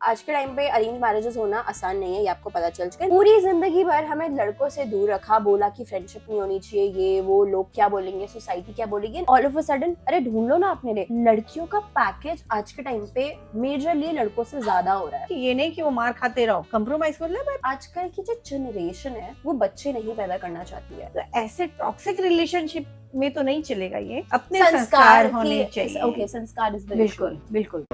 आज के टाइम पे अरेंज मैरिजेस होना आसान नहीं है, ये आपको पता चल चुका है। पूरी जिंदगी भर हमें लड़कों से दूर रखा, बोला कि फ्रेंडशिप नहीं होनी चाहिए, ये वो, लोग क्या बोलेंगे, सोसाइटी क्या बोलेगी। ऑल ऑफ अ सडन अरे ढूंढ लो ना अपने लिए। लड़कियों का पैकेज आज के टाइम पे मेजरली लड़कों से ज्यादा हो रहा है। ये नहीं कि वो मार खाते रहो, कंप्रोमाइज मतलब आजकल की जो जनरेशन है वो बच्चे नहीं पैदा करना चाहती है। तो ऐसे टॉक्सिक रिलेशनशिप में तो नहीं चलेगा। ये अपने संस्कार होने चाहिए। ओके, संस्कार इज द बिल्कुल बिल्कुल।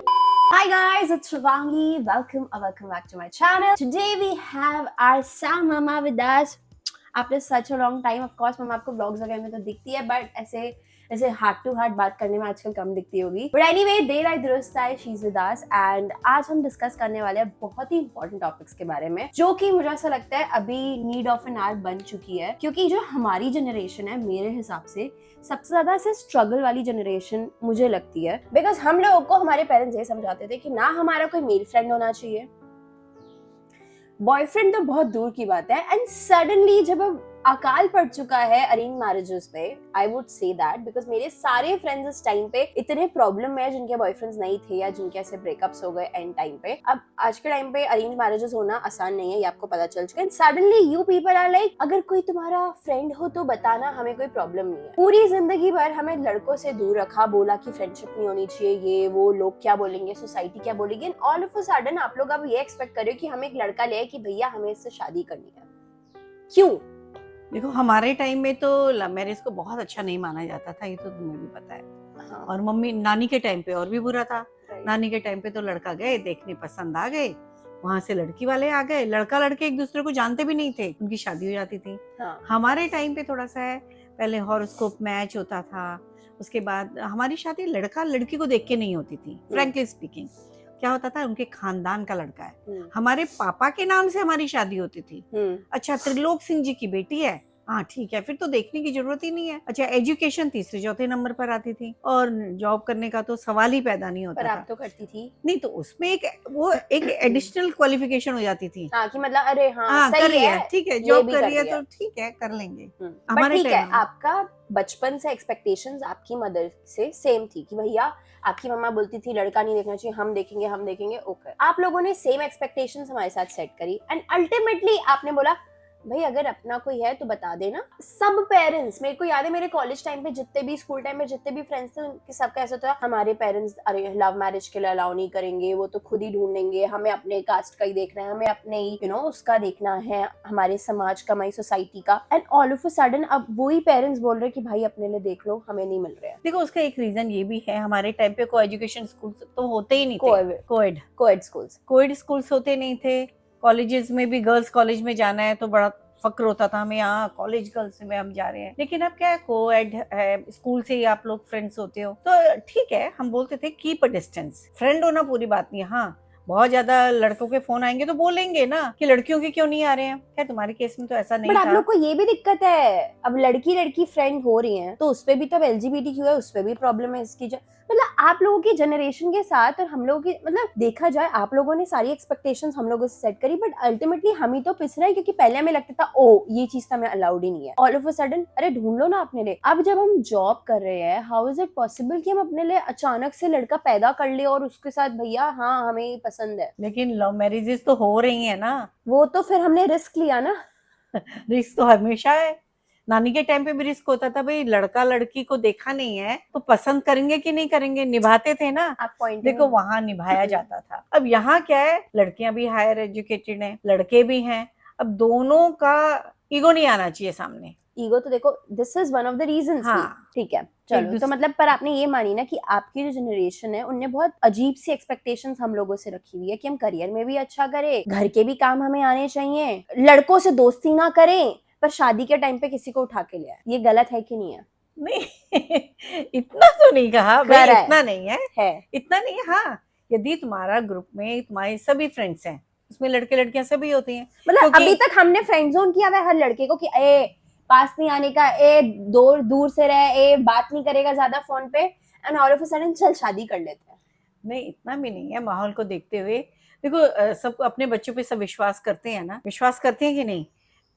Hi guys, it's Shivangi. Welcome back to my channel. Today we have our Sam Mama with us. After such a long time, of course, मम्मा आपको vlogs वगैरह में तो दिखती है, but ऐसे हार्ट टू हार्ट बात करने में आजकल कम दिखती होगी। But anyway, देर आए दुरुस्त आए, she's with us, and आज हम डिस्कस करने वाले हैं बहुत ही इंपॉर्टेंट टॉपिक्स के बारे में, जो कि मुझे ऐसा लगता है अभी नीड ऑफ एन आवर बन चुकी है, क्योंकि जो हमारी जनरेशन है मेरे हिसाब से सबसे ज्यादा ऐसे स्ट्रगल वाली जनरेशन मुझे लगती है। बिकॉज हम लोगों को हमारे पेरेंट्स ये समझाते थे कि ना हमारा कोई मेल फ्रेंड होना चाहिए, बॉयफ्रेंड तो बहुत दूर की बात है। एंड सडनली जब अब अकाल पड़ चुका है अरेंज मैरिजेस पे, I would say that because मेरे सारे फ्रेंड्स इस टाइम पे इतने प्रॉब्लम में जिनके बॉयफ्रेंड्स नहीं थे या जिनके ऐसे ब्रेकअप्स हो गए एंड टाइम पे। अब आज के टाइम पे अरेंज मैरिजेस होना आसान नहीं है, ये आपको पता चल चुका है। Suddenly you people are like, अगर कोई तुम्हारा फ्रेंड हो तो बताना, हमें कोई प्रॉब्लम नहीं है। पूरी जिंदगी भर हमें लड़कों से दूर रखा, बोला कि फ्रेंडशिप नहीं होनी चाहिए, ये वो, लोग क्या बोलेंगे, सोसाइटी क्या बोलेगी। ऑल ऑफ अ सडन आप लोग अब ये एक्सपेक्ट कर रहे हो कि हम एक लड़का ले कि भैया हमें इससे शादी करनी है। क्यों? देखो, हमारे टाइम में तो लव मैरिज को बहुत अच्छा नहीं माना जाता था, ये तो तुम्हें भी पता है। हाँ। और मम्मी नानी के टाइम पे और भी बुरा था। Right. नानी के टाइम पे तो लड़का गए, देखने पसंद आ गए, वहां से लड़की वाले आ गए, लड़का लड़के एक दूसरे को जानते भी नहीं थे, उनकी शादी हो जाती थी। हाँ। हमारे टाइम पे थोड़ा सा है, पहले हॉरोस्कोप मैच होता था, उसके बाद हमारी शादी लड़का लड़की को देख के नहीं होती थी। फ्रैंकली स्पीकिंग क्या होता था, उनके खानदान का लड़का है, हमारे पापा के नाम से हमारी शादी होती थी। अच्छा, त्रिलोक सिंह जी की बेटी है, हाँ ठीक है, फिर तो देखने की जरूरत ही नहीं है। अच्छा, एजुकेशन तीसरे चौथे नंबर पर आती थी और जॉब करने का तो सवाल ही पैदा नहीं होता पर था। आप तो करती थी। नहीं तो उसमें एक एडिशनल क्वालिफिकेशन हो जाती थी। हाँ, कि मतलब अरे हाँ कर सही है, ठीक है, ये जॉब भी कर कर रही है रही है। तो ठीक है, कर लेंगे। पर ठीक है, टाइम में आपका बचपन से एक्सपेक्टेशंस आपकी मदर से सेम थी कि भैया आपकी मम्मा बोलती थी लड़का नहीं देखना चाहिए, हम देखेंगे। ओके, आप लोगों ने सेम एक्सपेक्टेशंस हमारे साथ सेट करी एंड अल्टीमेटली आपने बोला भाई अगर अपना कोई है तो बता देना। सब पेरेंट्स, मेरे को याद है मेरे कॉलेज टाइम पे जितने भी, स्कूल टाइम पे जितने भी फ्रेंड्स थे उनके सबका ऐसा था, हमारे पेरेंट्स अरे लव मैरिज के लिए अलाउ नहीं करेंगे, वो तो खुद ही ढूंढेंगे, हमें अपने कास्ट का ही देखना है, हमें अपने ही उसका देखना है, हमारे समाज का, हमारी सोसाइटी का। And all of a sudden अब वही पेरेंट्स बोल रहे कि भाई अपने लिए देख लो, हमें नहीं मिल रहा है। देखो, उसका एक रीजन ये भी है, हमारे टाइम पे को एजुकेशन स्कूल तो होते ही नहीं थे। कोएड स्कूल्स होते नहीं थे। कॉलेजेस में भी गर्ल्स कॉलेज में जाना है तो बड़ा फक्र होता था हमें, यहाँ कॉलेज गर्ल्स में हम जा रहे हैं। लेकिन अब क्या है, कोएड है, स्कूल से ही आप लोग फ्रेंड्स होते हो तो ठीक है। हम बोलते थे कीप अ डिस्टेंस, फ्रेंड होना पूरी बात नहीं। हाँ, बहुत ज्यादा लड़कों के फोन आएंगे तो बोलेंगे ना कि लड़कियों के क्यों नहीं आ रहे हैं। क्या तुम्हारे केस में तो ऐसा नहीं था? बट आप लोग को ये भी दिक्कत है, अब लड़की फ्रेंड हो रही हैं तो उसपे भी तो LGBTQ है, उसपे भी प्रॉब्लम है इसकी। मतलब आप लोगों की जनरेशन के साथ और हम लोगों की, मतलब देखा जाए आप लोगों ने सारी एक्सपेक्टेशंस हम लोगों से सेट करी, बट अल्टीमेटली हम ही तो पिस रहे हैं, क्योंकि पहले हमें लगता था ओ ये चीज तो हमें अलाउड ही नहीं है। ऑल ऑफ अ सडन अरे ढूंढ लो ना अपने लिए। अब जब हम जॉब कर रहे हैं, हाउ इज इट पॉसिबल कि हम अपने लिए अचानक से लड़का पैदा कर ले और उसके साथ भैया हाँ हमें पसंद है। लेकिन लव मैरिजेस तो हो रही है ना, वो तो फिर हमने रिस्क लिया ना। रिस्क तो हमेशा है। नानी के टाइम पे भी रिस्क होता था, भाई लड़का लड़की को देखा नहीं है तो पसंद करेंगे कि नहीं करेंगे, निभाते थे ना। आप पॉइंट देखो, वहां निभाया जाता था। अब यहाँ क्या है, लड़कियां भी हायर एजुकेटेड हैं, लड़के भी हैं, अब दोनों का ईगो नहीं आना चाहिए सामने। ईगो तो देखो, this is one of the reasons. हाँ, ठीक है, चलो तो मतलब पर आपने ये मानी ना कि आपकी जो जनरेशन है उनने बहुत अजीब सी एक्सपेक्टेशंस हम लोगों से रखी हुई है कि हम करियर में भी अच्छा करें, घर के भी काम हमें आने चाहिए, लड़कों से दोस्ती ना करें, पर शादी के टाइम पे किसी को उठा के ले आए। ये गलत है कि नहीं है? नहीं इतना तो नहीं कहा भाई, इतना नहीं है इतना नहीं है। हाँ, यदि तुम्हारा ग्रुप में तुम्हारे सभी फ्रेंड्स हैं, उसमें लड़के लड़कियां सभी होती हैं, मतलब अभी तक हमने फ्रेंड जोन किया हुआ है हर लड़के को कि ए पास नहीं आने का, ए दूर दूर से रहे, ए बात नहीं करेगा ज्यादा फोन पे, and all of a sudden चल शादी कर लेते हैं। नहीं, इतना भी नहीं है। माहौल को देखते हुए देखो, सब अपने बच्चों पे सब विश्वास करते हैं ना, विश्वास करते हैं कि नहीं?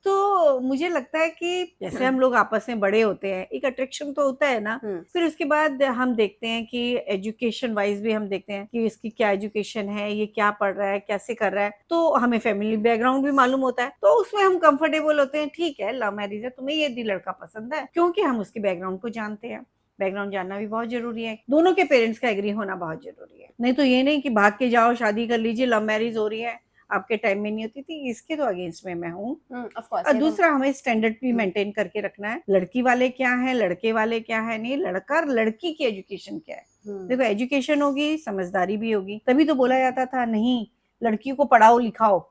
तो मुझे लगता है कि जैसे हम लोग आपस में बड़े होते हैं, एक अट्रैक्शन तो होता है ना। फिर उसके बाद हम देखते हैं कि एजुकेशन वाइज भी हम देखते हैं कि इसकी क्या एजुकेशन है, ये क्या पढ़ रहा है, कैसे कर रहा है, तो हमें फैमिली बैकग्राउंड भी मालूम होता है, तो उसमें हम कंफर्टेबल होते हैं। ठीक है, लव मैरिज है, तुम्हें ये लड़का पसंद है, क्योंकि हम उसके बैकग्राउंड को जानते हैं। बैकग्राउंड जानना भी बहुत जरूरी है, दोनों के पेरेंट्स का एग्री होना बहुत जरूरी है। नहीं तो ये नहीं कि भाग के जाओ, शादी कर लीजिए, लव मैरिज हो रही है, आपके टाइम में नहीं होती थी। इसके तो अगेंस्ट में मैं हूँ। और दूसरा, हमें स्टैंडर्ड भी मेंटेन करके रखना है। लड़की वाले क्या है, लड़के वाले क्या है, नहीं, लड़का और लड़की की एजुकेशन क्या है। देखो, एजुकेशन होगी, समझदारी भी होगी, तभी तो बोला जाता था नहीं लड़कियों को पढ़ाओ लिखाओ।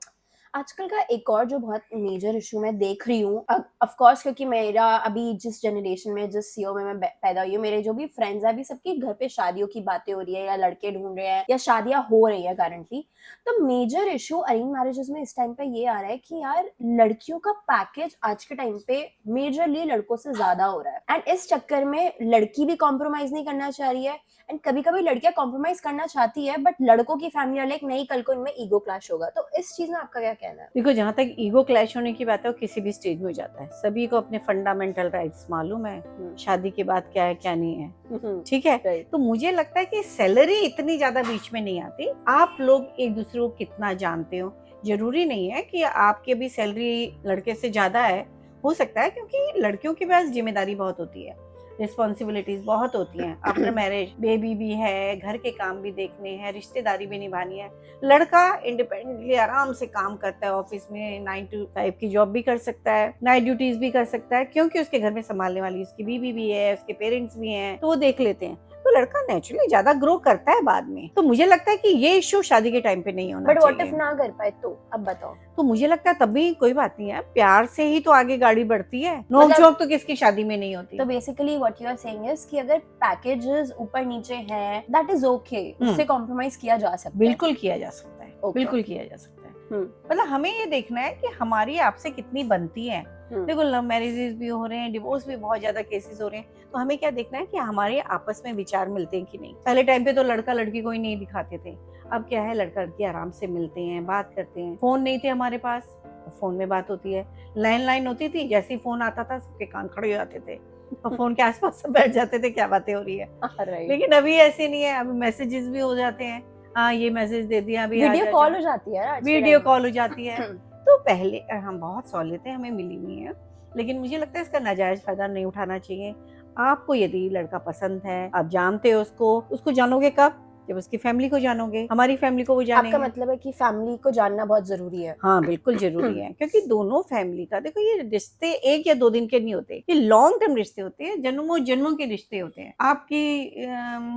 आजकल का एक और जो बहुत मेजर इशू मैं देख रही हूँ, ऑफ कोर्स क्योंकि मेरा अभी जिस जनरेशन में, जिस सीओ में मैं पैदा हुई हूँ, मेरे जो भी फ्रेंड्स हैं, अभी सबके घर पे शादियों की बातें हो रही है, या लड़के ढूंढ रहे हैं, या शादियां हो रही है करंटली। तो मेजर इशू अरेंज मैरिजेस में इस टाइम पे ये आ रहा है कि यार लड़कियों का पैकेज आज के टाइम पे मेजरली लड़कों से ज्यादा हो रहा है, एंड इस चक्कर में लड़की भी कॉम्प्रोमाइज नहीं करना चाह रही है, एंड कभी कभी लड़कियां कॉम्प्रोमाइज करना चाहती है, बट लड़कों की फैमिली वाले नहीं, कल को इनमें ईगो क्लैश होगा। तो इस चीज में आपका क्या कहना है? देखो, जहां तक ईगो क्लैश होने की बात है, वो किसी भी स्टेज में हो जाता है। सभी को अपने फंडामेंटल राइट्स मालूम है, शादी के बाद क्या है क्या नहीं है, ठीक है। तो मुझे लगता है कि सैलरी इतनी ज्यादा बीच में नहीं आती। आप लोग एक दूसरे को कितना जानते हो, जरूरी नहीं है कि आपके भी सैलरी लड़के से ज्यादा है, हो सकता है, क्योंकि लड़कियों के पास जिम्मेदारी बहुत होती है, रिस्पॉन्सिबिलिटीज बहुत होती हैं। आफ्टर मैरिज बेबी भी है, घर के काम भी देखने हैं, रिश्तेदारी भी निभानी है। लड़का इंडिपेंडेंटली आराम से काम करता है, ऑफिस में 9 to 5 की जॉब भी कर सकता है, नाइट ड्यूटीज भी कर सकता है, क्योंकि उसके घर में संभालने वाली उसकी बीवी भी है, उसके पेरेंट्स भी हैं, तो वो देख लेते हैं। तो लड़का नेचुरली ज्यादा ग्रो करता है बाद में। तो मुझे लगता है कि ये इश्यू शादी के टाइम पे नहीं होना चाहिए। बट व्हाट चाहिए। इफ ना कर पाए तो? अब बताओ। तो मुझे लगता है तब भी कोई बात नहीं है, प्यार से ही तो आगे गाड़ी बढ़ती है। नोक झोंक तो किसकी शादी में नहीं होती। तो basically what you are saying is कि अगर पैकेजेस ऊपर नीचे हैं, दैट इज ओके, उससे कॉम्प्रोमाइज किया जा सकता है। बिल्कुल किया जा सकता है, बिल्कुल किया जा सकता है। मतलब हमें ये देखना है कि हमारी आपसे कितनी बनती है। देखो, लव मैरिजेस भी हो रहे हैं, डिवोर्स भी बहुत ज्यादा केसेस हो रहे हैं, तो हमें क्या देखना है कि हमारे आपस में विचार मिलते हैं कि नहीं। पहले टाइम पे तो लड़का लड़की को ही नहीं दिखाते थे, अब क्या है, लड़का लड़की आराम से मिलते हैं, बात करते हैं। फोन नहीं थे हमारे पास, तो फोन में बात होती है। लैंडलाइन होती थी, जैसे ही फोन आता था सबके कान खड़े हो जाते थे और फोन के आसपास सब बैठ जाते थे, क्या बातें हो रही है। लेकिन अभी ऐसे नहीं है, अभी मैसेजेस भी हो जाते हैं। हाँ, ये मैसेज दे दिया, अभी वीडियो कॉल हो जाती है, वीडियो कॉल हो जाती है। तो पहले हम बहुत सहूलियतें हमें मिली हुई हैं, लेकिन मुझे लगता है इसका नाजायज फायदा नहीं उठाना चाहिए। आपको यदि लड़का पसंद है, आप जानते हो उसको जानोगे कब? जब उसकी फैमिली को जानोगे, हमारी फैमिली को वो जानेंगे। आपका मतलब है कि फैमिली को जानना बहुत जरूरी है? हाँ, बिल्कुल जरूरी है, क्योंकि दोनों फैमिली का, देखो, ये रिश्ते 1 या 2 दिन के नहीं होते, ये लॉन्ग टर्म रिश्ते होते हैं, जन्मों जन्मों के रिश्ते होते हैं। आपकी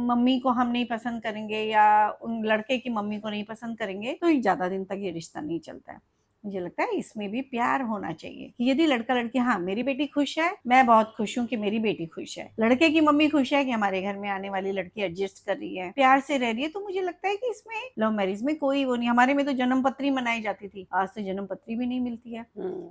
मम्मी को हम नहीं पसंद करेंगे या उन लड़के की मम्मी को नहीं पसंद करेंगे, तो ज्यादा दिन तक ये रिश्ता नहीं चलता है। मुझे लगता है इसमें भी प्यार होना चाहिए कि यदि लड़का लड़की, हाँ मेरी बेटी खुश है, मैं बहुत खुश हूँ कि मेरी बेटी खुश है, लड़के की मम्मी खुश है कि हमारे घर में आने वाली लड़की एडजस्ट कर रही है, प्यार से रह रही है, तो मुझे लगता है कि इसमें लव मैरिज में कोई वो नहीं। हमारे में तो जन्म पत्री मनाई जाती थी, आज तो जन्म पत्री भी नहीं मिलती है।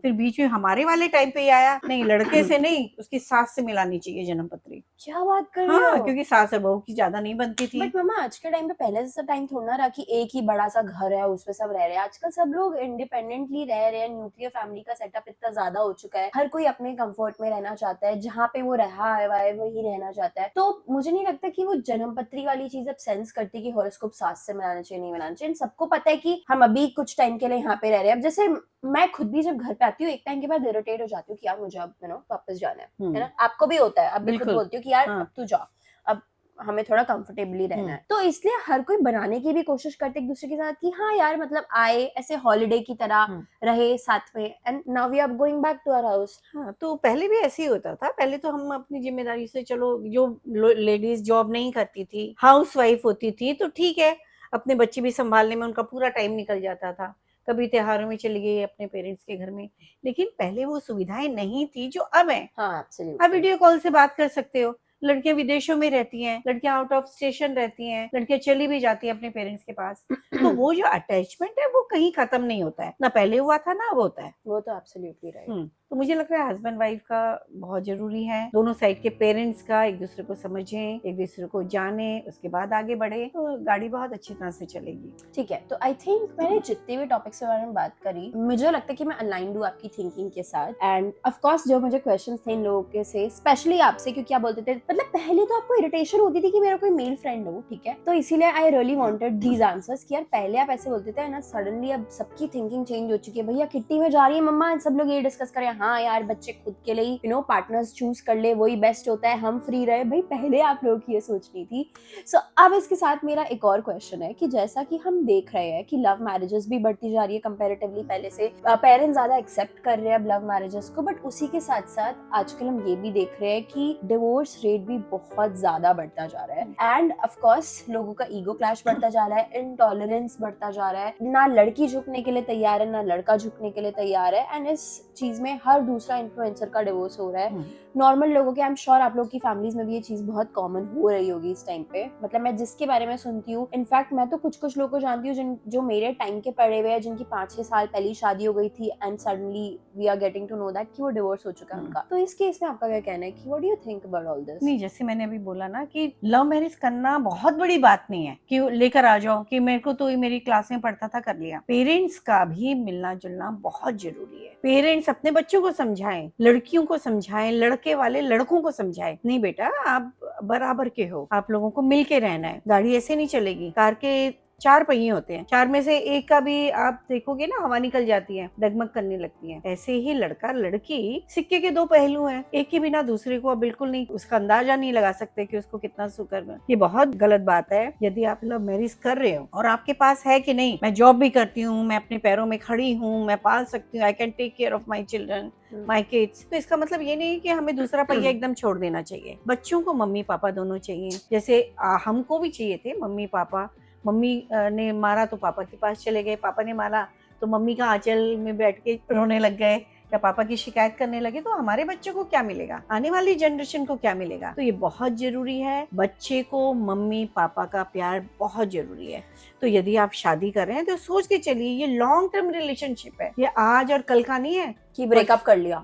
फिर बीच में हमारे वाले टाइम पे आया, नहीं लड़के से नहीं, उसकी सास से मिलानी चाहिए जन्म पत्री। क्या बात कर रहे हो? क्योंकि सास और बहू की ज्यादा नहीं बनती थी। बट मामा, आज के टाइम पे पहले जैसा टाइम थोड़ा ना रहा कि एक ही बड़ा सा घर है, उसमें सब रह रहे हैं। आजकल सब लोग इंडिपेंडेंटली रह रहे हैं, न्यूक्लियर फैमिली का सेटअप इतना ज्यादा हो चुका है, हर कोई अपने कंफर्ट में रहना चाहता है, जहाँ पे वो रहा है वही रहना चाहता है। तो मुझे नहीं लगता कि वो जन्म पत्री वाली चीज अब सेंस करती कि हॉरोस्कोप सास से मिलाना चाहिए, नहीं मिलाना चाहिए। सबको पता है कि हम अभी कुछ टाइम के लिए यहाँ पे रह रहे हैं। अब जैसे मैं खुद भी जब घर पे आती हूँ, एक टाइम के बाद इरिटेट हो जाती हूँ कि यार मुझे अब वापस जाना है ना। आपको भी होता है? अब भी खुद बोलती हूँ कि यार अब तू जा, अब हमें थोड़ा कंफर्टेबली रहना है। तो इसलिए हर कोई बनाने की भी कोशिश करते एक दूसरे के साथ कि हाँ यार, मतलब आए ऐसे हॉलिडे की तरह रहे साथ में, and now we are going back to our house. हाँ, तो पहले भी ऐसे ही होता था। पहले तो हम अपनी जिम्मेदारी से, चलो जो लेडीज जॉब नहीं करती थी, हाउस वाइफ होती थी, तो ठीक है, अपने बच्चे भी संभालने में उनका पूरा टाइम निकल जाता था। कभी त्योहारों में चली गई अपने पेरेंट्स के घर में, लेकिन पहले वो सुविधाएं नहीं थी जो अब है। हाँ, एब्सोल्युटली। आप वीडियो कॉल से बात कर सकते हो। लड़कियां विदेशों में रहती हैं, लड़कियां आउट ऑफ स्टेशन रहती हैं, लड़कियां चली भी जाती हैं अपने पेरेंट्स के पास, तो वो जो अटैचमेंट है वो कहीं खत्म नहीं होता है, ना पहले हुआ था ना अब होता है। वो तो एब्सोल्युटली राइट। तो मुझे लग रहा है हस्बैंड वाइफ का बहुत जरूरी है, दोनों साइड के पेरेंट्स का एक दूसरे को समझें, एक दूसरे को जाने, उसके बाद आगे बढ़े तो गाड़ी बहुत अच्छी तरह से चलेगी। ठीक है, तो आई थिंक मैंने जितने भी टॉपिक्स के बारे में बात करी, मुझे लगता है कि मैं अलाइंड हूँ आपकी थिंकिंग के साथ। एंड ऑफ कोर्स जो मुझे क्वेश्चंस थे इन लोगों के से, स्पेशली आपसे, क्योंकि आप बोलते थे मतलब पहले तो आपको इरिटेशन होती थी कि मेरा कोई मेल फ्रेंड हो, ठीक है, तो इसीलिए I really wanted these answers कि यार पहले आप ऐसे बोलते थे ना, सडनली अब सबकी थिंकिंग चेंज हो चुकी है, भैया किट्टी में जा रही है मम्मा, सब लोग ये डिस्कस करें, हाँ यार बच्चे खुद के लिए यू नो पार्टनर्स चूज कर ले, वही बेस्ट होता है, हम फ्री रहे। भाई पहले आप लोगों की ये सोचनी थी। सो अब इसके साथ मेरा एक और क्वेश्चन है कि जैसा कि हम देख रहे हैं कि लव मैरिजेस भी बढ़ती जा रही है कंपैरेटिवली, पहले से पेरेंट्स ज्यादा एक्सेप्ट कर रहे हैं अब लव मैरिजेस को, बट उसी के साथ साथ आजकल हम ये भी देख रहे हैं कि डिवोर्स रेट भी बहुत ज्यादा बढ़ता जा रहा है। एंड ऑफ कोर्स लोगों का ईगो क्लैश बढ़ता जा रहा है, इनटॉलरेंस बढ़ता जा रहा है, ना लड़की झुकने के लिए तैयार है ना लड़का झुकने के लिए तैयार है। एंड इस चीज में हर दूसरा इन्फ्लुएंसर का डिवोर्स हो रहा है। नॉर्मल लोगों के, आई एम श्योर आप लोग की फैमिलीज में भी ये चीज बहुत कॉमन हो रही होगी इस टाइम पे। मतलब मैं जिसके बारे में सुनती हूँ, इनफैक्ट मैं तो कुछ लोगों को जानती हूँ जो मेरे टाइम के पड़े हुए हैं, जिनकी 5-6 साल पहले शादी हो गई थी and suddenly we are getting to know that कि वो डिवोर्स हो चुका है उनका। तो इस केस में आपका क्या कहना है कि what do you think about all this? नहीं, जैसे मैंने अभी बोला ना कि लव मैरिज करना बहुत बड़ी बात नहीं है कि लेकर आ जाओ कि मेरे को तो मेरी क्लास में पढ़ता था कर लिया। पेरेंट्स का भी मिलना जुलना बहुत जरूरी है। पेरेंट्स अपने बच्चों को समझाएं, लड़कियों को समझाएं, लड़के वाले लड़कों को समझाएं, नहीं बेटा आप बराबर के हो, आप लोगों को मिल के रहना है, गाड़ी ऐसे नहीं चलेगी। कार के 4 पहिए होते हैं, 4 में से एक का भी आप देखोगे ना हवा निकल जाती है, डगमग करने लगती है। ऐसे ही लड़का लड़की सिक्के के 2 पहलू हैं, एक के बिना दूसरे को बिल्कुल नहीं, उसका अंदाजा नहीं लगा सकते कि उसको कितना सुख है। ये बहुत गलत बात है। यदि आप लव मैरिज कर रहे हो और आपके पास है कि नहीं, मैं जॉब भी करती हूँ, मैं अपने पैरों में खड़ी हूँ, मैं पाल सकती हूँ, I can take care of my children, my kids, तो इसका मतलब ये नहीं कि हमें दूसरा पहिया एकदम छोड़ देना चाहिए। बच्चों को मम्मी पापा दोनों चाहिए, जैसे हमको भी चाहिए थे मम्मी पापा। मम्मी ने मारा तो पापा के पास चले गए, पापा ने मारा तो मम्मी का आंचल में बैठ के रोने लग गए या पापा की शिकायत करने लगे। तो हमारे बच्चों को क्या मिलेगा, आने वाली जनरेशन को क्या मिलेगा? तो ये बहुत जरूरी है, बच्चे को मम्मी पापा का प्यार बहुत जरूरी है। तो यदि आप शादी कर रहे हैं तो सोच के चलिए, ये लॉन्ग टर्म रिलेशनशिप है, ये आज और कल का नहीं है कि ब्रेकअप कर लिया।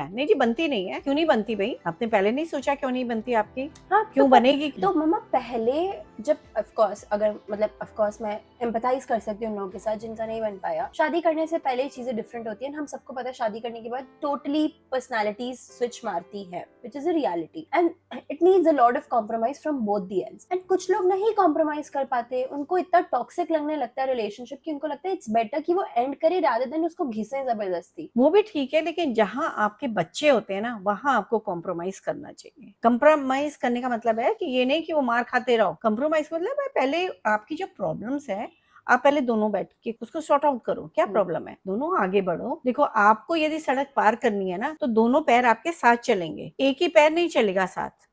नहीं जी, बनती नहीं है। क्यों नहीं बनती भाई? आपने पहले नहीं सोचा क्यों नहीं बनती आपकी? हाँ, क्यों तो बनेगी? तो मम्मा पहले जब ऑफ कोर्स अगर मतलब ऑफ कोर्स मैं एम्पैथाइज कर सकती हूँ उन लोगों के साथ जिनका नहीं बन पाया। शादी करने से पहले चीजें डिफरेंट होती हैं। हम सबको पता है शादी करने के बाद टोटली पर्सनालिटीज स्विच मारती है, which is a reality, and it needs a lot of compromise from both the ends. And कुछ लोग नहीं कॉम्प्रोमाइज कर पाते, उनको इतना टॉक्सिक लगने लगता है रिलेशनशिप कि उनको लगता है इट्स बेटर कि वो एंड करे रादर देन उसको घिसे जबरदस्ती। वो भी ठीक है, लेकिन जहां आपके बच्चे होते हैं ना, वहां आपको कॉम्प्रोमाइज करना चाहिए। कॉम्प्रोमाइज करने का मतलब है कि ये नहीं कि वो मार खाते रहो। कॉम्प्रोमाइज मतलब है पहले आपकी जो प्रॉब्लम्स है, आप पहले दोनों बैठ के उसको सॉर्ट आउट करो, क्या प्रॉब्लम है, दोनों आगे बढ़ो। देखो, आपको यदि सड़क पार करनी है ना, तो दोनों पैर आपके साथ चलेंगे, एक ही पैर नहीं चलेगा साथ।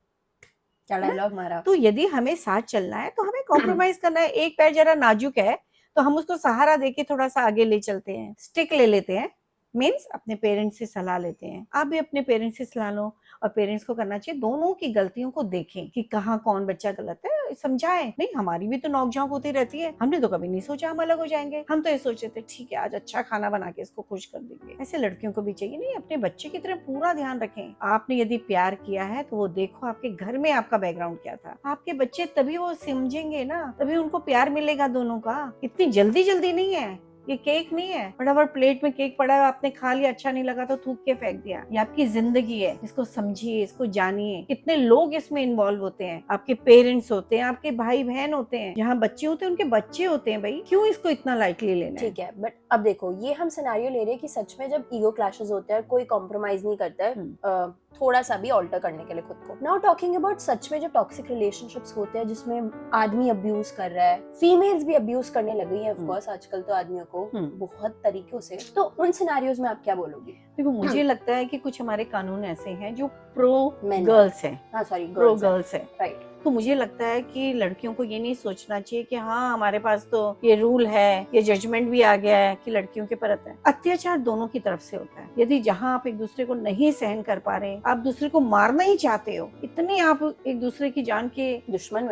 क्या डायलॉग मारा। तो यदि हमें साथ चलना है तो हमें कॉम्प्रोमाइज करना है। एक पैर जरा नाजुक है तो हम उसको सहारा देके थोड़ा सा आगे ले चलते हैं, स्टिक ले लेते हैं, मीन्स अपने पेरेंट्स से सलाह लेते हैं। आप भी अपने पेरेंट्स से सलाह लो, और पेरेंट्स को करना चाहिए दोनों की गलतियों को देखें कि कहाँ कौन बच्चा गलत है, समझाएं। नहीं, हमारी भी तो नोक-झोंक होती रहती है, हमने तो कभी नहीं सोचा हम अलग हो जाएंगे। हम तो ये सोचे थे ठीक है आज अच्छा खाना बना के इसको खुश कर देंगे। ऐसे लड़कियों को भी चाहिए, नहीं अपने बच्चे की तरफ पूरा ध्यान रखें। आपने यदि प्यार किया है तो वो देखो आपके घर में आपका बैकग्राउंड क्या था। आपके बच्चे तभी वो समझेंगे ना, तभी उनको प्यार मिलेगा दोनों का। इतनी जल्दी जल्दी नहीं है, ये केक नहीं है फटाफट प्लेट में केक पड़ा है, आपने खा लिया, अच्छा नहीं लगा तो थूक के फेंक दिया। ये आपकी जिंदगी है, इसको समझिए, इसको जानिए। कितने लोग इसमें इन्वॉल्व होते हैं, आपके पेरेंट्स होते हैं, आपके भाई बहन होते हैं, जहाँ बच्चे होते हैं उनके बच्चे होते हैं। भाई क्यों इसको इतना लाइटली लेना है? ठीक है, बट अब देखो ये हम सिनेरियो ले रहे हैं कि सच में जब ईगो क्लैशेस होते हैं, कोई कॉम्प्रोमाइज नहीं करता है थोड़ा सा भी ऑल्टर करने के लिए खुद को। नाउ टॉकिंग अबाउट सच में जो टॉक्सिक रिलेशनशिप्स होते हैं जिसमें आदमी अब्यूज कर रहा है, फीमेल्स भी अब्यूज करने लग गई हैं ऑफ कोर्स आजकल तो आदमियों को बहुत तरीकों से, तो उन सिनेरियोज में आप क्या बोलोगे? देखो, मुझे लगता है कि कुछ हमारे कानून ऐसे हैं जो प्रो गर्ल्स है, प्रो गर्ल्स है, राइट। तो मुझे लगता है कि लड़कियों को ये नहीं सोचना चाहिए कि हाँ हमारे पास तो ये रूल है, ये जजमेंट भी आ गया है कि लड़कियों के परत है। अत्याचार दोनों की तरफ से होता है। यदि जहाँ आप एक दूसरे को नहीं सहन कर पा रहे, आप दूसरे को मारना ही चाहते हो, इतने आप एक दूसरे की जान के दुश्मन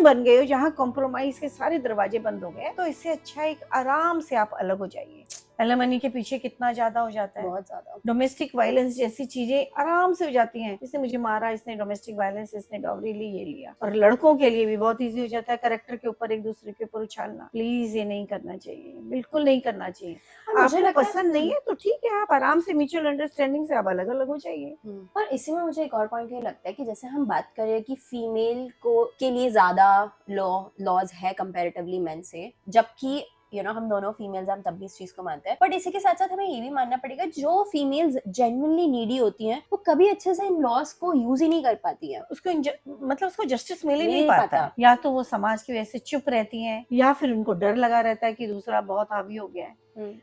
बन गए हो, जहाँ कॉम्प्रोमाइज के सारे दरवाजे बंद हो गए, तो इससे अच्छा एक आराम से आप अलग हो जाइए। एलिमनी के पीछे कितना ज्यादा हो जाता है, बहुत ज्यादा। डोमेस्टिक वायलेंस जैसी चीजें आराम से हो जाती हैं, इसने मुझे मारा, इसने डोमेस्टिक वायलेंस, इसने डॉवरी ली, ये लिया। और लड़कों के लिए भी बहुत इजी हो जाता है करेक्टर के ऊपर एक दूसरे के ऊपर उछालना। प्लीज ये नहीं करना चाहिए, बिल्कुल नहीं करना चाहिए। आपको पसंद नहीं है तो ठीक है, आप आराम से म्यूचुअल अंडरस्टैंडिंग से आप अलग अलग हो जाइए। और इसी में मुझे एक और पॉइंट ये लगता है कि जैसे हम बात कर रहे हैं कि फीमेल को के लिए ज्यादा लॉज है कंपैरेटिवली मेन से, जबकि हम दोनों फीमेल्स हम तब भी इस चीज को मानते हैं, बट इसी के साथ साथ हमें ये भी मानना पड़ेगा जो फीमेल्स जेन्युइनली नीडी होती हैं वो कभी अच्छे से इन लॉस को यूज ही नहीं कर पाती हैं। मतलब उसको जस्टिस मिल ही नहीं पाता। या तो वो समाज की वजह से चुप रहती हैं, या फिर उनको डर लगा रहता है कि दूसरा बहुत हावी हो गया है।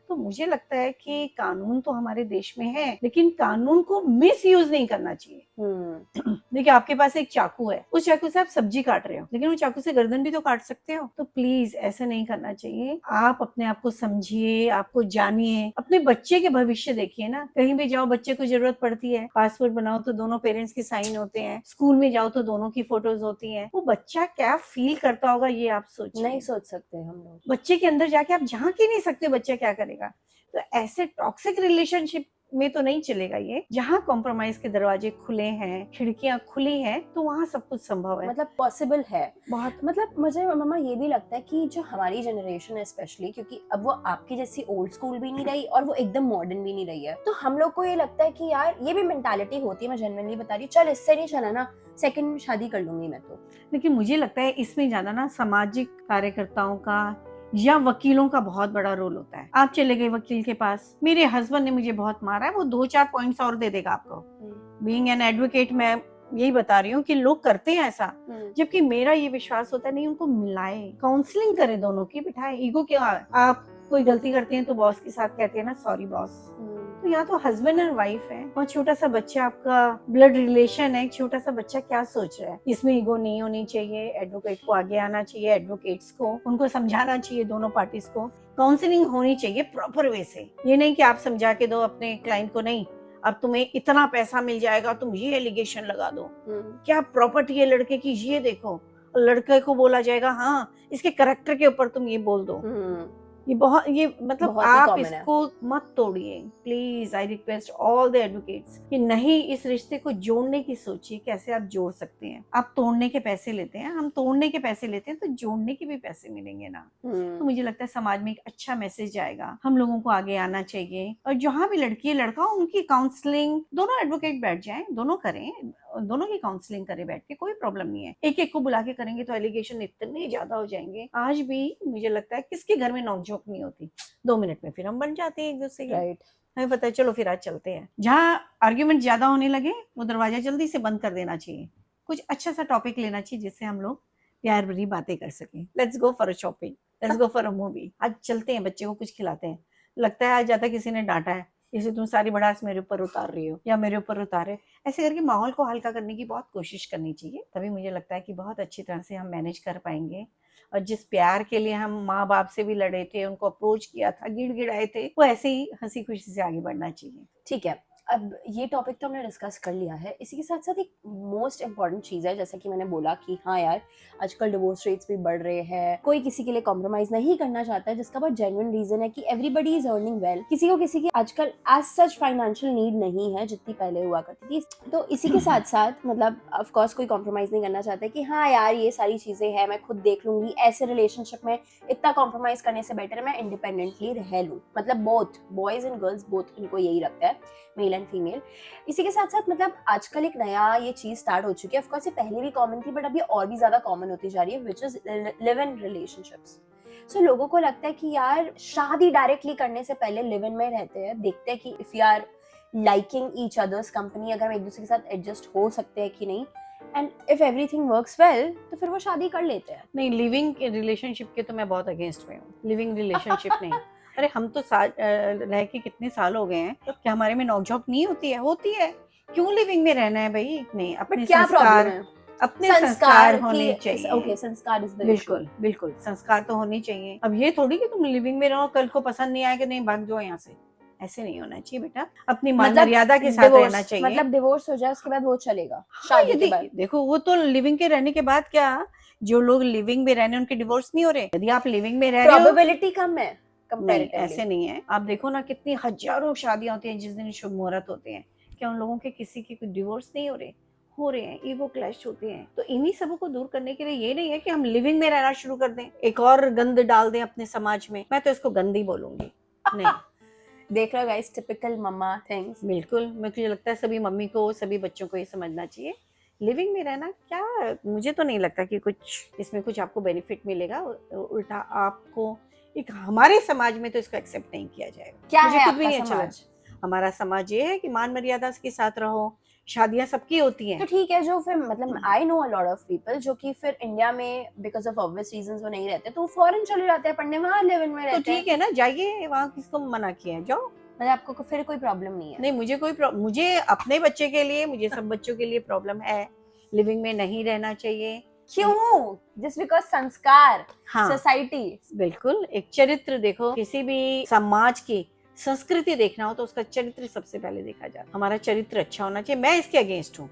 तो मुझे लगता है कि कानून तो हमारे देश में है, लेकिन कानून को मिस यूज नहीं करना चाहिए। देखिए, आपके पास एक चाकू है, उस चाकू से आप सब्जी काट रहे हो, लेकिन वो चाकू से गर्दन भी तो काट सकते हो। तो प्लीज ऐसे नहीं करना चाहिए। आप अपने आप को समझिए, आपको जानिए, अपने बच्चे के भविष्य देखिए ना। कहीं भी जाओ बच्चे को जरूरत पड़ती है, पासपोर्ट बनाओ तो दोनों पेरेंट्स के साइन होते हैं, स्कूल में जाओ तो दोनों की फोटोज होती हैं। वो बच्चा क्या फील करता होगा ये आप नहीं सोच सकते। हम लोग बच्चे के अंदर जाके आप झांक ही नहीं सकते बच्चा क्या करेगा। तो ऐसे टॉक्सिक रिलेशनशिप में तो नहीं चलेगा ये। जहाँ कॉम्प्रोमाइज के दरवाजे खुले हैं, खिड़कियां खुली हैं, तो वहाँ सब कुछ संभव है, मतलब पॉसिबल है बहुत। मतलब मुझे मम्मा ये भी लगता है कि जो हमारी जनरेशन है स्पेशली, क्योंकि अब वो आपकी जैसी ओल्ड स्कूल भी नहीं रही और वो एकदम मॉडर्न भी नहीं रही है, तो हम लोग को ये लगता है कि यार ये भी मेंटालिटी होती है, मैं जेन्युइनली बता रही हूँ, चल इससे नहीं चला ना, सेकंड शादी कर लूंगी मैं तो। लेकिन मुझे लगता है इसमें ज्यादा ना सामाजिक कार्यकर्ताओं का या वकीलों का बहुत बड़ा रोल होता है। आप चले गए वकील के पास, मेरे हस्बैंड ने मुझे बहुत मारा है, वो 2-4 पॉइंट्स और दे देगा आपको। बीइंग एन एडवोकेट मैं यही बता रही हूँ कि लोग करते हैं ऐसा, जबकि मेरा ये विश्वास होता है नहीं, उनको मिलाए, काउंसलिंग करे, दोनों की बिठाए। ईगो क्या, आप कोई गलती करते हैं तो बॉस के साथ कहते हैं ना सॉरी बॉस। तो या तो हस्बैंड एंड वाइफ है और छोटा सा बच्चा, आपका ब्लड रिलेशन है, छोटा सा बच्चा क्या सोच रहा है, इसमें ईगो नहीं होनी चाहिए। एडवोकेट को आगे आना चाहिए, एडवोकेट्स को उनको समझाना चाहिए, दोनों पार्टीज को काउंसलिंग होनी चाहिए प्रॉपर वे से। ये नहीं कि आप समझा के दो अपने क्लाइंट को, नहीं अब तुम्हें इतना पैसा मिल जाएगा तुम ये एलिगेशन लगा दो, क्या प्रॉपर्टी है लड़के की ये देखो, लड़के को बोला जाएगा हाँ इसके कैरेक्टर के ऊपर तुम ये बोल दो। ये मतलब आप इसको मत तोड़िए please. I request all the advocates कि नहीं, इस रिश्ते को जोड़ने की सोचिए, कैसे आप जोड़ सकते हैं। आप तोड़ने के पैसे लेते हैं, हम तोड़ने के पैसे लेते हैं, तो जोड़ने के भी पैसे मिलेंगे ना। तो मुझे लगता है समाज में एक अच्छा मैसेज जाएगा, हम लोगों को आगे आना चाहिए। और जहाँ भी लड़की है लड़का, उनकी काउंसलिंग, दोनों एडवोकेट बैठ जाएं, दोनों करें, दोनों की काउंसलिंग करें बैठ के, कोई प्रॉब्लम नहीं है। एक एक को बुला के करेंगे तो एलिगेशन इतने ज्यादा हो जाएंगे। आज भी मुझे लगता है किसके घर में नोकझोंक नहीं होती, 2 मिनट में फिर हम बन जाते हैं एक दूसरे के। राइट, हमें पता है, चलो फिर आज चलते हैं। जहाँ आर्ग्यूमेंट ज्यादा होने लगे वो दरवाजा जल्दी से बंद कर देना चाहिए, कुछ अच्छा सा टॉपिक लेना चाहिए जिससे हम लोग प्यार भरी बातें कर सकें। Let's go for a shopping, let's go for a movie, आज चलते हैं, बच्चे को कुछ खिलाते हैं। लगता है आज ज्यादा किसी ने डांटा है, इसे तुम सारी भड़ास मेरे ऊपर उतार रही हो या मेरे ऊपर उतारे, ऐसे करके माहौल को हल्का करने की बहुत कोशिश करनी चाहिए। तभी मुझे लगता है कि बहुत अच्छी तरह से हम मैनेज कर पाएंगे। और जिस प्यार के लिए हम माँ बाप से भी लड़े थे, उनको अप्रोच किया था, गिड़गिड़ाए थे, वो ऐसे ही हंसी खुशी से आगे बढ़ना चाहिए। ठीक है, अब ये टॉपिक तो हमने डिस्कस कर लिया है। इसी के साथ साथ एक मोस्ट इम्पॉर्टेंट चीज़ है, जैसा कि मैंने बोला कि हाँ यार आजकल डिवोर्स रेट्स भी बढ़ रहे हैं, कोई किसी के लिए कॉम्प्रोमाइज नहीं करना चाहता है, जिसका बहुत जेन्युइन रीजन है कि एवरीबडी इज अर्निंग वेल। किसी को किसी की आजकल एज सच फाइनेंशियल नीड नहीं है जितनी पहले हुआ करती थी। तो इसी के साथ साथ मतलब ऑफ कोर्स कोई कॉम्प्रोमाइज नहीं करना चाहता कि हाँ यार ये सारी चीज़ें हैं, मैं खुद देख लूंगी, ऐसे रिलेशनशिप में इतना कॉम्प्रोमाइज करने से बेटर है मैं इंडिपेंडेंटली रह लूँ। मतलब both boys and girls both, इनको यही लगता है, मेल एंड फीमेल। इसी के साथ साथ मतलब आजकल एक नया ये चीज स्टार्ट हो चुकी है, ऑफ कोर्स ये पहले भी कॉमन थी बट अभी और भी ज्यादा कॉमन होती जा रही है, which is live in relationships. So लोगों को लगता है कि यार शादी डायरेक्टली करने से पहले लिव इन में रहते हैं, देखते हैं कि if you are liking each others company, अगर हम एक दूसरे के साथ एडजस्ट हो सकते हैं कि नहीं, and if everything works well तो फिर वो शादी कर लेते हैं। नहीं, लिविंग रिलेशनशिप के तो मैं बहुत अगेंस्ट में हूँ, लिविंग रिलेशनशिप नहीं। अरे हम तो रह के कितने साल हो गए हैं, क्या हमारे में नोकझोंक नहीं होती है? होती है, क्यों लिविंग में रहना है भाई? नहीं, अपने क्या संस्कार, है? अपने संस्कार होने चाहिए। ओके, संस्कार इज द बिल्कुल बिल्कुल, संस्कार तो होने चाहिए। अब ये थोड़ी कि तुम लिविंग में रहो, कल को पसंद नहीं आया कि नहीं भाग जाओ यहाँ से, ऐसे नहीं होना चाहिए बेटा। अपनी मान मर्यादा के साथ रहना चाहिए। मतलब डिवोर्स हो जाए उसके बाद वो चलेगा शादी के बाद। देखो वो तो लिविंग के रहने के बाद, क्या जो लोग लिविंग में रहने उनके डिवोर्स नहीं हो रहे? यदि आप लिविंग में रह रहे हो, प्रोबेबिलिटी कम है। नहीं, ऐसे नहीं है। आप देखो ना कितनी हजारों शादियां होती हैं जिस दिन शुभ मुहूर्त होते हैं, क्या उन लोगों के किसी के डिवोर्स नहीं हो रहे हैं, ईगो क्लैश होते हैं। तो इन्हीं सबों को दूर करने के लिए ये नहीं है कि हम लिविंग में रहना शुरू कर दें, एक और गंद डाल दें अपने समाज में। मैं तो इसको गंदी बोलूंगी। नहीं देख रहे हो गाइस, टिपिकल मम्मा थिंग्स। बिल्कुल, मुझे लगता है सभी मम्मी को, सभी बच्चों को ये समझना चाहिए, लिविंग में रहना क्या, मुझे तो नहीं लगता कि कुछ इसमें कुछ आपको बेनिफिट मिलेगा। उल्टा आपको एक, हमारे समाज में तो इसको एक्सेप्ट नहीं किया जाएगा। क्या मुझे है खुद भी आपका नहीं अच्छा समाज? लगता। हमारा समाज ये है कि मान मर्यादा के साथ रहो, शादियां सबकी होती हैं। तो ठीक है, जो फिर मतलब I know a lot of people जो कि फिर इंडिया में बिकॉज ऑफ ऑब्वियस रीजंस वो नहीं रहते, तो वो फॉरेन चले जाते हैं पढ़ने, वहां लिव इन में तो रहते हैं। ठीक है ना, जाइए वहाँ, किसको मना किया है, जाओ। मतलब आपको फिर कोई प्रॉब्लम नहीं है? नहीं, मुझे अपने बच्चे के लिए, मुझे सब बच्चों के लिए प्रॉब्लम है। लिविंग में नहीं रहना चाहिए। क्यों? जस्ट बिकॉज संस्कार, हाँ, सोसाइटी। बिल्कुल। एक चरित्र देखो, किसी भी समाज की संस्कृति देखना हो तो उसका चरित्र सबसे पहले देखा जाता है। हमारा चरित्र अच्छा होना चाहिए। मैं इसके अगेंस्ट हूँ,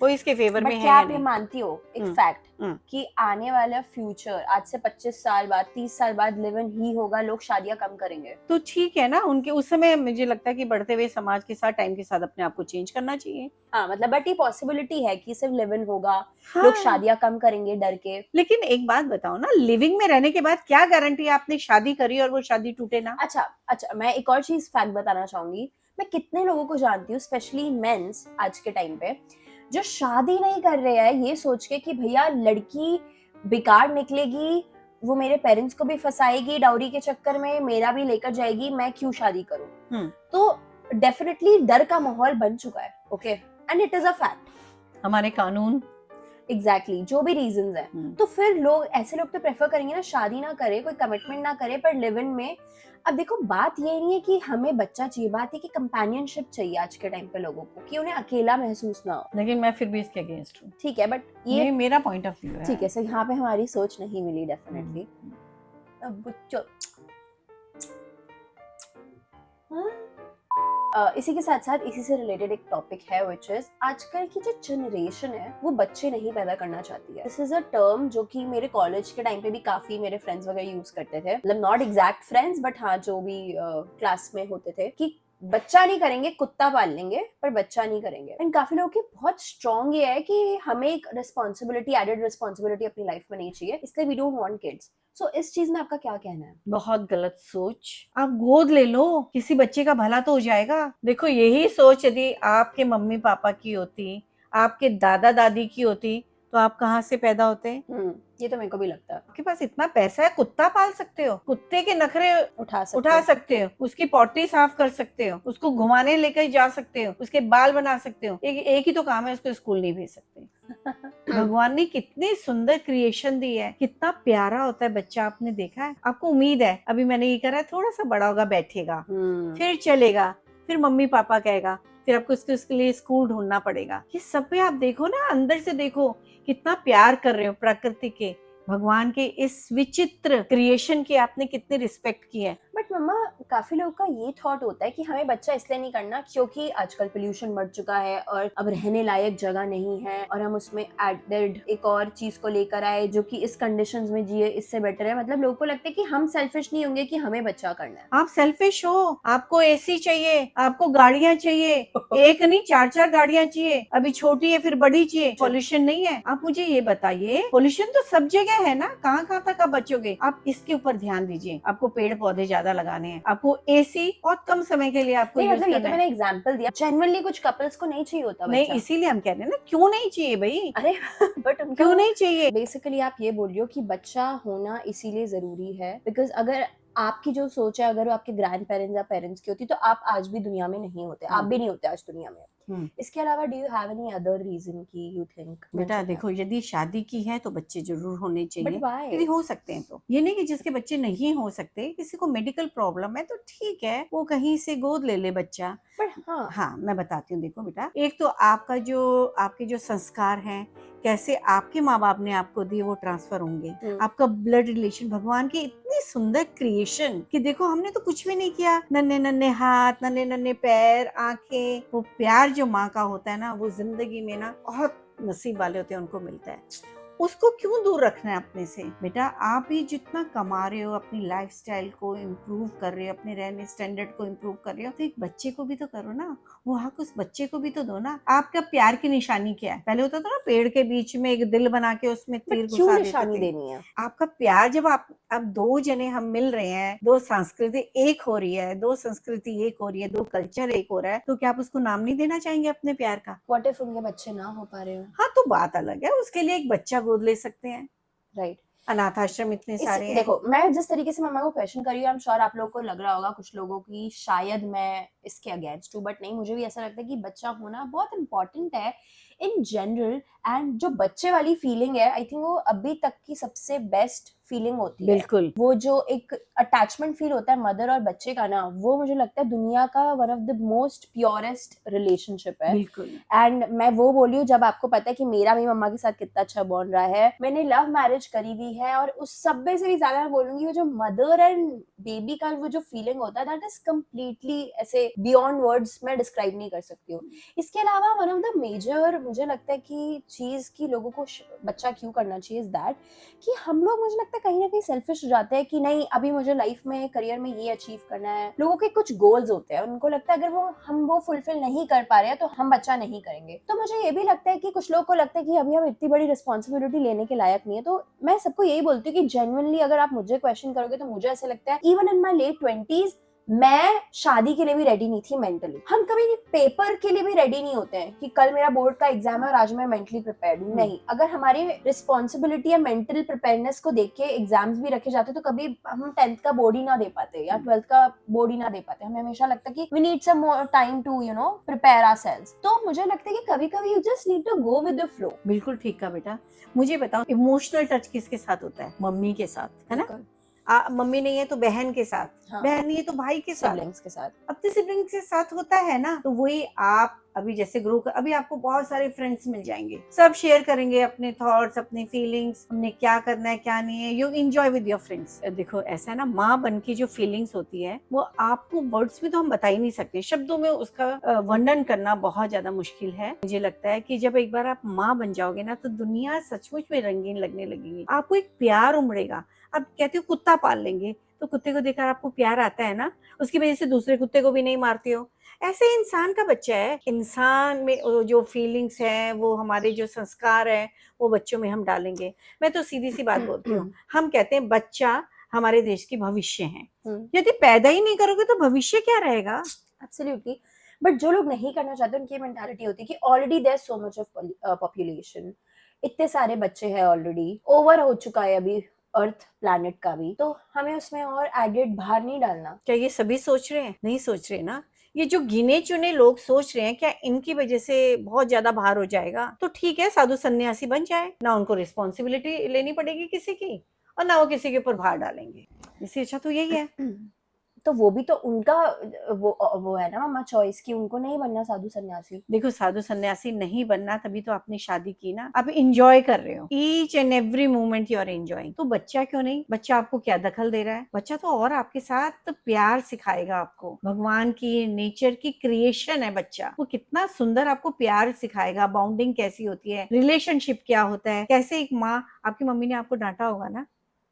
कोई इसके फेवर में है क्या या आप ये नहीं। मानती हो एक फैक्ट हम्म। कि आने वाला फ्यूचर आज से 25 साल बाद, 30 साल बाद लिव इन ही होगा, लोग शादियां कम करेंगे? तो ठीक है ना, उनके उस समय मुझे लगता है कि बढ़ते हुए समाज के साथ, टाइम के साथ अपने आप को चेंज करना चाहिए। हाँ मतलब, बट ये पॉसिबिलिटी है कि सिर्फ लिव इन होगा, हाँ। लोग शादियां कम करेंगे डर के। लेकिन एक बात बताओ ना, लिविंग में रहने के बाद क्या गारंटी है आपने शादी करी और वो शादी टूटे ना। अच्छा, मैं एक और चीज फैक्ट बताना चाहूंगी। मैं कितने लोगों को जानती हूँ, स्पेशली मेंस आज के टाइम पे, जो शादी नहीं कर रहे हैं ये सोच के कि भैया लड़की बेकार निकलेगी, वो मेरे पेरेंट्स को भी फंसाएगी डाउरी के चक्कर में, मेरा भी लेकर जाएगी, मैं क्यों शादी करूं। तो डेफिनेटली डर का माहौल बन चुका है। Okay, and it is a fact. हमारे कानून एग्जैक्टली जो भी रीजंस है, तो फिर लोग, ऐसे लोग तो प्रेफर करेंगे ना शादी ना करे, कोई कमिटमेंट ना करे, पर लिव इन में। अब देखो, बात ये नहीं है कि हमें बच्चा चाहिए, बात है कि कंपेनियनशिप चाहिए आज के टाइम पे लोगों को, कि उन्हें अकेला महसूस ना हो। लेकिन मैं फिर भी इसके अगेंस्ट हूँ। ठीक है, बट ये मेरा पॉइंट ऑफ व्यू है। ठीक है, सो यहाँ पे हमारी सोच नहीं मिली डेफिनेटली। इसी के साथ साथ इसी से रिलेटेड एक टॉपिक है, विच इज आजकल की जो जनरेशन है वो बच्चे नहीं पैदा करना चाहती है। दिस इज अ टर्म जो कि मेरे कॉलेज के टाइम पे भी काफी मेरे फ्रेंड्स वगैरह यूज करते थे, मतलब नॉट एग्जैक्ट फ्रेंड्स बट हाँ जो भी क्लास में होते थे, कि बच्चा नहीं करेंगे, कुत्ता पाल लेंगे पर बच्चा नहीं करेंगे। एंड काफी लोगों की बहुत स्ट्रॉन्ग ये है कि हमें एक रिस्पॉन्सिबिलिटी, एडेड रिस्पॉन्सिबिलिटी अपनी लाइफ में नहीं चाहिए, इसलिए वी डोंट वांट किड्स। सो इस चीज में आपका क्या कहना है? बहुत गलत सोच। आप गोद ले लो, किसी बच्चे का भला तो हो जाएगा। देखो, यही सोच यदि आपके मम्मी पापा की होती, आपके दादा दादी की होती, तो आप कहाँ से पैदा होते। ये तो मेरे को भी लगता है। आपके पास इतना पैसा है, कुत्ता पाल सकते हो, कुत्ते के नखरे उठा सकते हो, उसकी पॉटी साफ कर सकते हो, उसको घुमाने लेकर जा सकते हो, उसके बाल बना सकते हो। एक ही तो काम है, उसको स्कूल नहीं भेज सकते। भगवान ने कितनी सुंदर क्रिएशन दी है, कितना प्यारा होता है बच्चा, आपने देखा है? आपको उम्मीद है अभी मैंने ये करा है, थोड़ा सा बड़ा होगा, बैठेगा, फिर चलेगा, फिर मम्मी पापा कहेगा, फिर आपको उसके लिए स्कूल ढूंढना पड़ेगा। ये सब पे आप देखो ना, अंदर से देखो कितना प्यार कर रहे हो प्रकृति के, भगवान के इस विचित्र क्रिएशन की आपने कितनी रिस्पेक्ट की है। बट मम्मा, काफी लोगों का ये थॉट होता है कि हमें बच्चा इसलिए नहीं करना क्योंकि आजकल पोल्यूशन बढ़ चुका है और अब रहने लायक जगह नहीं है, और हम उसमें एडेड एक और चीज को लेकर आए जो कि इस कंडीशंस में जिए, इससे बेटर है। मतलब लोगों को लगता है कि हम सेल्फिश नहीं होंगे कि हमें बच्चा करना है। आप सेल्फिश हो, आपको एसी चाहिए, आपको गाड़ियां चाहिए, एक नहीं 4-4 गाड़ियां चाहिए, अभी छोटी है फिर बड़ी चाहिए। पोल्यूशन नहीं है? आप मुझे ये बताइए, पोल्यूशन तो सब जगह है ना, कहाँ कहाँ तक आप बचोगे? आप इसके ऊपर ध्यान दीजिए। आपको पेड़ पौधे ज्यादा लगाने हैं, आपको एसी बहुत कम समय के लिए आपको यूज मतलब ये करना तो मैंने एग्जांपल दिया, जेन्युइनली कुछ कपल्स को नहीं चाहिए होता नहीं, बच्चा। इसीलिए हम कह रहे हैं ना, क्यों नहीं चाहिए भाई? अरे बट क्यों नहीं चाहिए? बेसिकली आप ये बोल रही हो कि बच्चा होना इसीलिए जरूरी है बिकॉज अगर आपकी जो सोच है, अगर वो आपके ग्रैंड पेरेंट्स या पेरेंट्स की होती तो आप आज भी दुनिया में नहीं होते, आप भी नहीं होते आज दुनिया में। इसके अलावा do you have any other reason की यू थिंक? बेटा देखो, यदि शादी की है तो बच्चे जरूर होने चाहिए, But why? यदि हो सकते हैं तो। ये नहीं कि जिसके बच्चे नहीं हो सकते, किसी को मेडिकल प्रॉब्लम है तो ठीक है, वो कहीं से गोद ले ले बच्चा। बट हाँ, मैं बताती हूँ। देखो बेटा, एक तो आपके जो संस्कार हैं, कैसे आपके माँ बाप ने आपको दिए, वो ट्रांसफर होंगे। आपका ब्लड रिलेशन, भगवान की इतनी सुंदर क्रिएशन कि देखो, हमने तो कुछ भी नहीं किया, नन्हे नन्हे हाथ, नन्हे नन्हे पैर, आंखें, वो प्यार जो माँ का होता है ना, वो जिंदगी में ना बहुत नसीब वाले होते हैं, उनको मिलता है। उसको क्यों दूर रखना है अपने से? बेटा आप ही जितना कमा रहे हो, अपनी लाइफस्टाइल को इम्प्रूव कर रहे हो, अपने रहने स्टैंडर्ड को इम्प्रूव कर रहे हो, तो एक बच्चे को भी तो करो ना, वो हक उस बच्चे को भी तो दो ना। आपका प्यार की निशानी क्या है? पहले होता था ना पेड़ के बीच में एक दिल बना के उसमें तीर क्यों घुसा निशानी देते थे। देनी है? आपका प्यार जब आप अब दो जने हम मिल रहे हैं, दो संस्कृति एक हो रही है, दो संस्कृति एक हो रही है, दो कल्चर एक हो रहा है, तो क्या आप उसको नाम नहीं देना चाहेंगे अपने प्यार का? व्हाट इफ उनके बच्चे ना हो पा रहे हो? हाँ तो बात अलग है, उसके लिए एक बच्चा गोद ले सकते हैं। राइट। अनाथ आश्रम इतने सारे हैं। देखो, मैं जिस तरीके से मम्मा को क्वेश्चन कर रही हूँ, आई एम श्योर आप लोगों को लग रहा होगा कुछ लोगों की शायद मैं इसके अगेंस्ट हूँ, बट नहीं, मुझे भी ऐसा लगता है कि बच्चा होना बहुत इंपॉर्टेंट है इन जनरल। एंड जो बच्चे वाली फीलिंग है, आई थिंक वो अभी तक की सबसे बेस्ट फीलिंग होती है। बिल्कुल। वो जो एक अटैचमेंट फील होता है मदर और बच्चे का ना, वो मुझे लगता है दुनिया का one of the most purest relationship है। बिल्कुल। एंड मैं वो बोली हूँ जब आपको पता है कि मेरा भी मम्मा के साथ कितना अच्छा बॉन्ड रहा है। मैंने लव मैरिज करी हुई है, और उस सब में से भी ज्यादा मैं बोलूंगी वो जो मदर एंड बेबी का वो जो फीलिंग होता है, दैट इज कम्प्लीटली ऐसे बियॉन्ड वर्ड्स मैं डिस्क्राइब नहीं कर सकती हूँ। इसके अलावा वन ऑफ द मेजर मुझे लगता है कि चीज की लोगों को बच्चा क्यों करना चाहिए इज दैट कि हम लोग, मुझे लगता है कहीं ना कहीं सेल्फिश हो जाते हैं कि नहीं अभी मुझे लाइफ में करियर में ये अचीव करना है। लोगों के कुछ गोल्स होते हैं, उनको लगता है अगर हम वो फुलफिल नहीं कर पा रहे हैं तो हम बच्चा नहीं करेंगे। तो मुझे ये भी लगता है कि कुछ लोगों को लगता है कि अभी हम इतनी बड़ी रिस्पॉन्सिबिलिटी लेने के लायक नहीं है। तो मैं सबको यही बोलती हूँ कि जेन्युइनली अगर आप मुझे क्वेश्चन करोगे तो मुझे ऐसा लगता है even in my late 20s मैं शादी के लिए भी रेडी नहीं थी मेंटली। हम कभी पेपर के लिए भी रेडी नहीं होते हैं कि कल मेरा बोर्ड का एग्जाम है और आज मैं मेंटली प्रिपेयर्ड हूँ। नहीं, अगर हमारी रिस्पॉन्सिबिलिटी या मेंटल प्रिपेयरनेस को देख के एग्जाम्स भी रखे जाते तो कभी हम 10th का बोर्ड ही ना दे पाते या 12th का बोर्ड ही ना दे पाते। हमें हमेशा लगता है कि we need some more time to prepare ourselves. तो मुझे लगता है कि कभी कभी you just need to go with the flow. बिल्कुल ठीक कहा बेटा। मुझे बताओ इमोशनल टच किसके साथ होता है? मम्मी के साथ, है ना? मम्मी नहीं है तो बहन के साथ, हाँ। बहन नहीं है तो भाई के साथ, सिबलिंग्स के साथ, अपने सिबलिंग्स के साथ होता है ना। तो वही आप अभी जैसे ग्रो कर, अभी आपको बहुत सारे फ्रेंड्स मिल जाएंगे, सब शेयर करेंगे अपने थॉट्स, अपने फीलिंग्स, हमने क्या करना है क्या नहीं है। You enjoy with your friends. देखो ऐसा है ना, माँ बन की जो फीलिंग्स होती है वो आपको वर्ड्स में तो हम बता ही नहीं सकते, शब्दों में उसका वर्णन करना बहुत ज्यादा मुश्किल है। मुझे लगता है कि जब एक बार आप माँ बन जाओगे ना तो दुनिया सचमुच में रंगीन लगने लगेगी। आपको एक प्यार उमड़ेगा। अब कहते हो कुत्ता पाल लेंगे तो कुत्ते को देखकर आपको प्यार आता है ना, उसकी वजह से दूसरे कुत्ते को भी नहीं मारते हो। ऐसे इंसान का बच्चा है, इंसान में जो फीलिंग्स है, वो हमारे जो संस्कार है वो बच्चों में हम डालेंगे। मैं तो सीधी सी बात बोलती हूँ, हम कहते हैं बच्चा हमारे देश की भविष्य है। यदि पैदा ही नहीं करोगे तो भविष्य क्या रहेगा? एब्सोल्युटली। बट जो लोग नहीं करना चाहते उनकी मेंटालिटी होती है कि already there so much of population, इतने सारे बच्चे हैं, ऑलरेडी ओवर हो चुका है अभी अर्थ प्लैनेट का भी, तो हमें उसमें और एडेड भार नहीं डालना। क्या ये सभी सोच रहे हैं? नहीं सोच रहे ना। ये जो गिने चुने लोग सोच रहे हैं, क्या इनकी वजह से बहुत ज्यादा भार हो जाएगा? तो ठीक है, साधु सन्यासी बन जाए ना, उनको रिस्पॉन्सिबिलिटी लेनी पड़ेगी किसी की, और ना वो किसी के ऊपर भार डालेंगे। इससे अच्छा तो यही है। तो वो भी तो उनका वो है ना मम्मा चॉइस की, उनको नहीं बनना साधु सन्यासी। देखो साधु सन्यासी नहीं बनना, तभी तो आपने शादी की ना। आप इंजॉय कर रहे हो, each and every moment you are enjoying. तो बच्चा क्यों नहीं? बच्चा आपको क्या दखल दे रहा है? बच्चा तो और आपके साथ प्यार सिखाएगा आपको। भगवान की, नेचर की क्रिएशन है बच्चा, वो कितना सुंदर आपको प्यार सिखाएगा। बाउंडिंग कैसी होती है, रिलेशनशिप क्या होता है, कैसे एक माँ, आपकी मम्मी ने आपको डांटा होगा ना,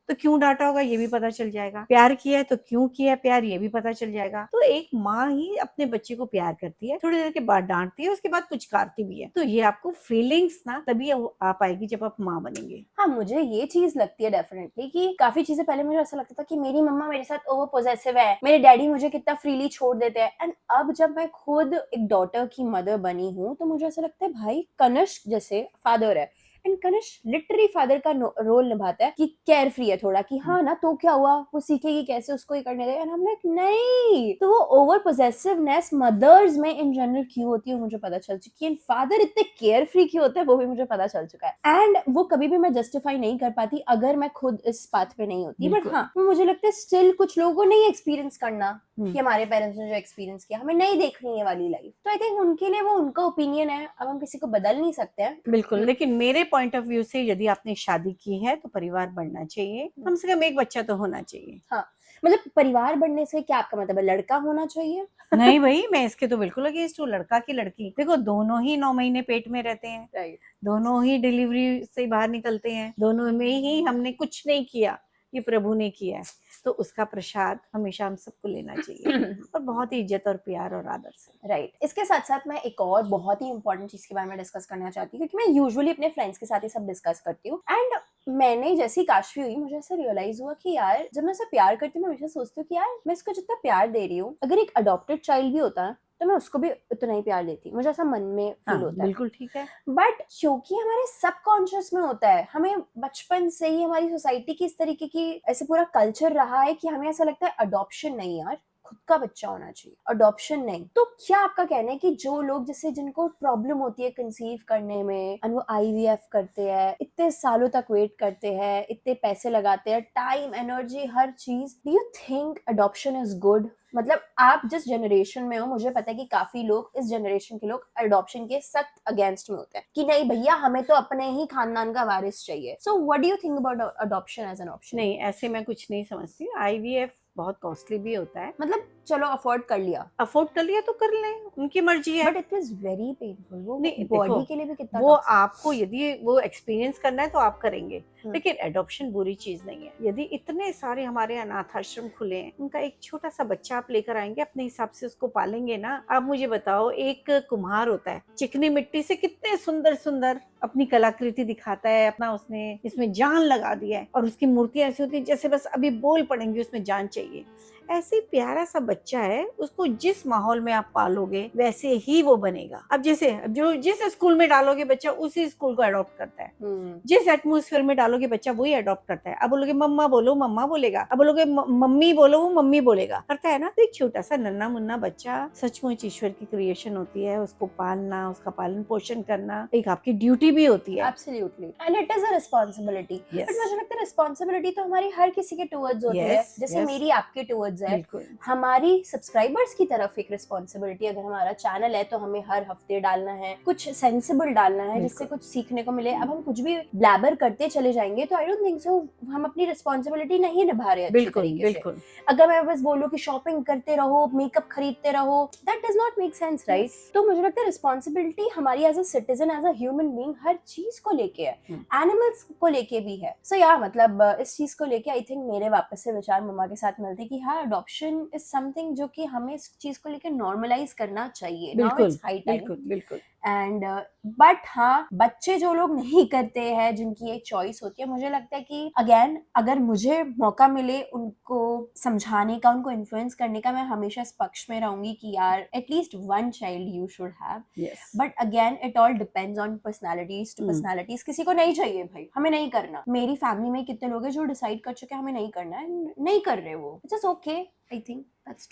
तो क्यों डांटा होगा ये भी पता चल जाएगा। प्यार किया है तो क्यों किया प्यार, ये भी पता चल जाएगा। तो एक माँ ही अपने बच्चे को प्यार करती है, थोड़ी देर के बाद डांटती है, उसके बाद पुचकारती भी है। तो ये आपको फीलिंग्स ना तभी आ पाएगी जब आप माँ बनेंगे। हाँ, मुझे ये चीज लगती है डेफिनेटली कि काफी चीजें पहले मुझे ऐसा लगता था कि मेरी मम्मा मेरे साथ ओवर पोजेसिव है, मेरे डैडी मुझे कितना फ्रीली छोड़ देते हैं। एंड अब जब मैं खुद एक डॉटर की मदर बनी हूँ तो मुझे ऐसा लगता है भाई कनिष्क जैसे फादर है, एंड कनिष्क लिटरली फादर का रोल निभाता है कि केयर फ्री है थोड़ा, कि हाँ ना तो क्या हुआ, वो सीखेगी कैसे, उसको ही करने दे। एंड हम लाइक नहीं, तो वो ओवर पोजेसिवनेस मदर्स में इन जनरल क्यों होती है मुझे पता चल चुकी है। फादर इतने केयर फ्री क्यों होते हैं वो भी मुझे पता चल चुका है। एंड वो कभी भी मैं जस्टिफाई नहीं कर पाती अगर मैं खुद इस पाथ पे नहीं होती। बट हाँ, मुझे लगता है स्टिल कुछ लोगों को नहीं एक्सपीरियंस करना कि हमारे पेरेंट्स ने जो एक्सपीरियंस किया, हमें नहीं देखनी है वाली लाइफ। तो आई थिंक उनके लिए वो उनका ओपिनियन है, अब हम किसी को बदल नहीं सकते हैं। बिल्कुल, लेकिन मेरे पॉइंट ऑफ व्यू से यदि आपने शादी की है तो परिवार बढ़ना चाहिए, कम से कम एक बच्चा तो होना चाहिए। हाँ, मतलब परिवार बनने से क्या आपका मतलब है, लड़का होना चाहिए? नहीं भाई, मैं इसके तो बिल्कुल अगेंस्ट हूँ। लड़का की लड़की, देखो दोनों ही 9 महीने पेट में रहते हैं, राइट। दोनों ही डिलीवरी से बाहर निकलते हैं, दोनों में ही हमने कुछ नहीं किया, ये प्रभु ने किया है, तो उसका प्रसाद हमेशा हम सबको लेना चाहिए और बहुत ही इज्जत और प्यार और आदर से। राइट। इसके साथ साथ मैं एक और बहुत ही इंपॉर्टेंट चीज के बारे में डिस्कस करना चाहती हूँ, क्योंकि मैं यूजुअली अपने फ्रेंड्स के साथ ही सब डिस्कस करती हूँ। एंड मैंने जैसी काशवी हुई, मुझे ऐसा रियलाइज हुआ कि यार जब मैं उसे प्यार करती हूँ, मैं हमेशा सोचती हूँ कि यार मैं इसको जितना प्यार दे रही हूँ, अगर एक अडॉप्टेड चाइल्ड भी होता तो मैं उसको भी उतना ही प्यार देती। मुझे ऐसा मन में फील होता है। बिल्कुल ठीक है। बट क्योंकि हमारे सबकॉन्शियस में होता है, हमें बचपन से ही हमारी सोसाइटी की इस तरीके की ऐसे पूरा कल्चर रहा है कि हमें ऐसा लगता है अडॉप्शन नहीं यार, खुद का बच्चा होना चाहिए, अडॉप्शन नहीं। तो क्या आपका कहना है कि जो लोग जैसे जिनको प्रॉब्लम होती है कंसीव करने में, और वो IVF करते हैं, इतने सालों तक वेट करते हैं, इतने पैसे लगाते हैं, टाइम, एनर्जी, हर चीज, do you think adoption is good? मतलब आप जिस जनरेशन में हो, मुझे पता है कि काफी लोग, इस जनरेशन के लोग अडॉप्शन के सख्त अगेंस्ट में होते हैं कि नहीं भैया हमें तो अपने ही खानदान का वारिस चाहिए। So what do you think about adoption as an option? नहीं, ऐसे मैं कुछ नहीं समझती। IVF बहुत कॉस्टली भी होता है। मतलब चलो अफोर्ड कर लिया, अफोर्ड कर लिया तो कर लें, उनकी मर्जी है। But it was very painful. वो नहीं, बॉडी देखो, के लिए भी कितना वो toxic। आपको यदि वो एक्सपीरियंस करना है तो आप करेंगे, लेकिन हम्म। एडॉप्शन बुरी चीज नहीं है। यदि इतने सारे हमारे अनाथ आश्रम खुले हैं, उनका एक छोटा सा बच्चा आप लेकर आएंगे, अपने हिसाब से उसको पालेंगे ना। आप मुझे बताओ, एक कुम्हार होता है, चिकनी मिट्टी से कितने सुंदर सुंदर अपनी कलाकृति दिखाता है, अपना उसने इसमें जान लगा दिया है, और उसकी मूर्तियां ऐसी होती है जैसे बस अभी बोल पड़ेंगी, उसमें जान चाहिए। ऐसे ही प्यारा सा बच्चा है, उसको जिस माहौल में आप पालोगे वैसे ही वो बनेगा। अब जैसे जो जिस स्कूल में डालोगे बच्चा उसी स्कूल को अडॉप्ट करता है, जिस एटमोस्फेयर में डालोगे बच्चा वही अडॉप्ट करता है। अब बोलोगे मम्मा बोलो, मम्मा बोलेगा। अब बोलोगे मम्मी बोलो, वो मम्मी बोलेगा, करता है ना। तो एक छोटा सा नन्ना मुन्ना बच्चा सचमुच ईश्वर की क्रिएशन होती है, उसको पालना, उसका पालन पोषण करना एक आपकी ड्यूटी भी होती है। Absolutely, and it is a responsibility. Yes. But मुझे लगता है रिस्पांसिबिलिटी तो हमारी हर किसी के टुवर्ड्स होती है, Yes, जैसे yes. मेरी आपके टुवर्ड्स है। बिल्कुल। हमारी सब्सक्राइबर्स की तरफ एक रिस्पांसिबिलिटी, अगर हमारा चैनल है तो हमें हर हफ्ते डालना है, कुछ सेंसिबल डालना है, जिससे कुछ सीखने को मिले। अब हम कुछ भी ब्लैबर करते चले जाएंगे तो आई डोंट थिंक सो हम अपनी रिस्पांसिबिलिटी नहीं निभा रहे अच्छी बिल्कुल तरीके बिल्कुल। से। अगर मैं बस बोलूं कि शॉपिंग करते रहो, मेकअप खरीदते रहो, that does not make sense, right? तो मुझे लगता है रिस्पांसिबिलिटी हमारी as a citizen, as a human being, हर चीज को लेके है, एनिमल्स को लेके भी है। सो या मतलब इस चीज को लेके आई थिंक मेरे वापस से विचार मम्मा के साथ मिलते कि हाँ, अडॉप्शन इज समथिंग जो कि हमें इस चीज को लेके नॉर्मलाइज करना चाहिए। Now it's high time. बिल्कुल बिल्कुल। एंड बट हाँ, बच्चे जो लोग नहीं करते हैं, जिनकी एक चॉइस होती है, मुझे लगता है कि अगेन अगर मुझे मौका मिले उनको समझाने का, उनको इन्फ्लुएंस करने का, मैं हमेशा इस पक्ष में रहूंगी कि यार at least one child you should have. Yes. But again it all depends on personalities to personalities. किसी को नहीं चाहिए भाई, हमें नहीं करना। मेरी फैमिली में कितने लोग हैं जो डिसाइड कर चुके हैं हमें नहीं करना है, नहीं कर रहे, वो इट्स ओके। आई थिंक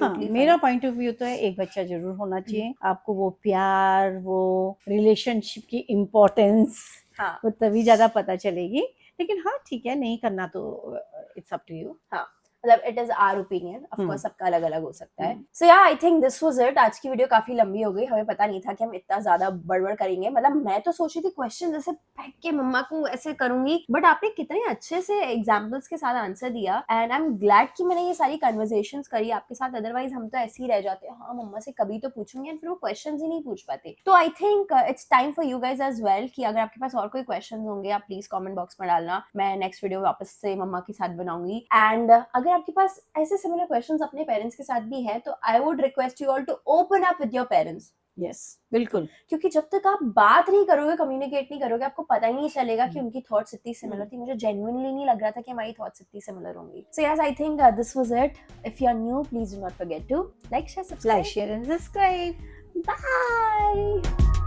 हाँ, मेरा पॉइंट ऑफ व्यू तो है एक बच्चा जरूर होना चाहिए। आपको वो प्यार, वो रिलेशनशिप की इम्पोर्टेंस, हाँ, वो तभी ज्यादा पता चलेगी। लेकिन हाँ ठीक है, नहीं करना तो इट्स अप टू यू। हाँ, मतलब it is our opinion, of course सबका अलग अलग हो सकता है। Hmm. So yeah I think this was it. आज की वीडियो काफी लंबी हो गई, हमें पता नहीं था कि हम इतना ज्यादा बड़बड़ करेंगे। मतलब मैं तो सोच रही थी क्वेश्चन जैसे बैठ के मम्मा को ऐसे करूंगी, बट आपने कितने अच्छे से एग्जांपल्स के साथ आंसर दिया, एंड आई एम ग्लैड कि मैंने ये सारी कन्वर्सेशंस करी आपके साथ। अदरवाइज हम तो ऐसे ही रह जाते, हाँ मम्मा से कभी तो पूछूंगी, एंड फिर वो क्वेश्चंस ही नहीं पूछ पाते। तो I think it's time for you guys as well कि अगर आपके पास और कोई क्वेश्चन होंगे आप प्लीज कॉमेंट बॉक्स में डालना। मैं नेक्स्ट वीडियो वापस से मम्मा के साथ बनाऊंगी। एंड अगर आपके पास ऐसे सिमिलर क्वेश्चंस अपने पेरेंट्स के साथ भी है तो I would request you all to open up with your parents. Yes, बिल्कुल। क्योंकि जब तक आप बात नहीं करोगे, कम्युनिकेट नहीं करोगे, आपको पता ही नहीं चलेगा कि उनकी थॉट्स इतनी सिमिलर थी। मुझे जेन्युइनली नहीं लग रहा था कि हमारी थॉट्स इतनी सिमिलर होंगी। So yes, I think this was it. If you are new, please do not forget to like, share, subscribe. Like, share and subscribe. Bye.